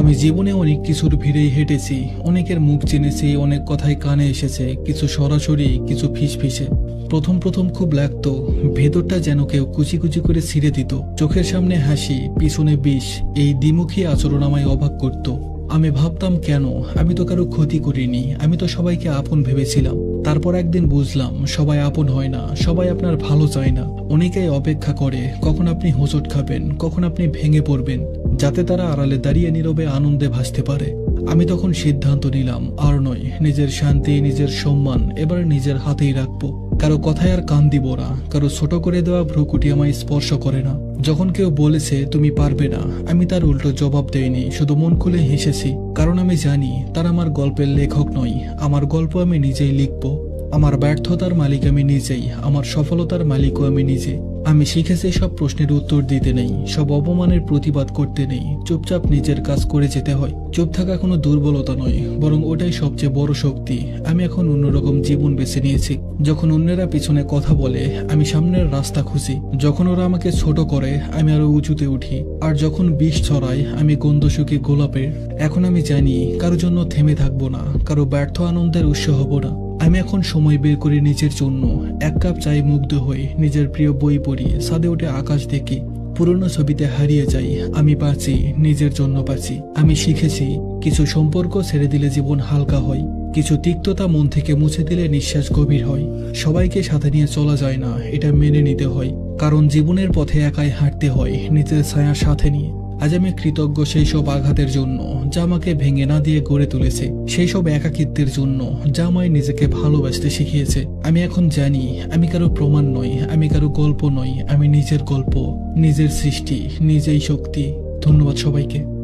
আমি জীবনে অনেক কিছুর ভিড়েই হেঁটেছি, অনেকের মুখ চিনেছি, অনেক কথাই কানে এসেছে, কিছু সরাসরি, কিছু ফিসফিসে। প্রথম প্রথম খুব লাগতো, ভেতরটা যেন কেউ কুচি কুচি করে ছিঁড়ে দিত। চোখের সামনে হাসি, পিছনে বিষ, এই দ্বিমুখী আচরণ আমায় অবাক করত। আমি ভাবতাম, কেন? আমি তো কারো ক্ষতি করিনি, আমি তো সবাইকে আপন ভেবেছিলাম। তারপর একদিন বুঝলাম, সবাই আপন হয় না, সবাই আপনার ভালো চায় না। অনেকেই অপেক্ষা করে কখন আপনি হোঁচট খাবেন, কখন আপনি ভেঙে পড়বেন, যাতে তারা আড়ালে দাঁড়িয়ে নীরবে আনন্দে ভাসতে পারে। আমি তখন সিদ্ধান্ত নিলাম, আর নয়, নিজের শান্তি, নিজের সম্মান এবার নিজের হাতেই রাখবো। কারো কথায় আর কান দিব না, কারো ছোট করে দেওয়া ভ্রুকুটি আমায় স্পর্শ করে না। যখন কেউ বলেছে তুমি পারবে না, আমি তার উল্টো জবাব দেইনি, শুধু মন খুলে হেসেছি। কারণ আমি জানি তারা আমার গল্পের লেখক নয়, আমার গল্প আমি নিজেই লিখব। আমার ব্যর্থতার মালিক আমি নিজেই, আমার সফলতার মালিকও আমি নিজে। আমি শিখেছি সব প্রশ্নের উত্তর দিতে নেই, সব অপমানের প্রতিবাদ করতে নেই, চুপচাপ নিজের কাজ করে যেতে হয়। চুপ থাকা কোনো দুর্বলতা নয়, বরং ওটাই সবচেয়ে বড় শক্তি। আমি এখন অন্যরকম জীবন বেছে নিয়েছি। যখন অন্যেরা পিছনে কথা বলে, আমি সামনের রাস্তা খুঁজি। যখন ওরা আমাকে ছোট করে, আমি আরো উঁচুতে উঠি। আর যখন বিষ ছড়ায়, আমি গন্ধ শুকি গোলাপের। এখন আমি জানি, কারোর জন্য থেমে থাকবো না, কারো ব্যর্থ আনন্দের উৎস হব না। আমি এখন সময় বের করি নিজের জন্য। এক কাপ চাই মুগ্ধ হই, নিজের প্রিয় বই পড়ি, ছাদে উঠে আকাশ দেখি, পুরনো ছবিতে হারিয়ে যাই। আমি বাঁচি, নিজের জন্য বাঁচি। আমি শিখেছি, কিছু সম্পর্ক ছেড়ে দিলে জীবন হালকা হয়, কিছু তিক্ততা মন থেকে মুছে দিলে নিঃশ্বাস গভীর হয়। সবাইকে সাথে নিয়ে চলা যায় না, এটা মেনে নিতে হয়। কারণ জীবনের পথে একাই হাঁটতে হয়, নিজের ছায়া সাথে নিয়ে। আজ আমি কৃতজ্ঞ সেই সব আঘাতের জন্য, যা আমাকে ভেঙে না দিয়ে গড়ে তুলেছে, সেই সব একাকিত্বের জন্য, যা আমায় নিজেকে ভালোবাসতে শিখিয়েছে। আমি এখন জানি, আমি কারো প্রমাণ নই, আমি কারো গল্প নই, আমি নিজের গল্প, নিজের সৃষ্টি, নিজেই শক্তি। ধন্যবাদ সবাইকে।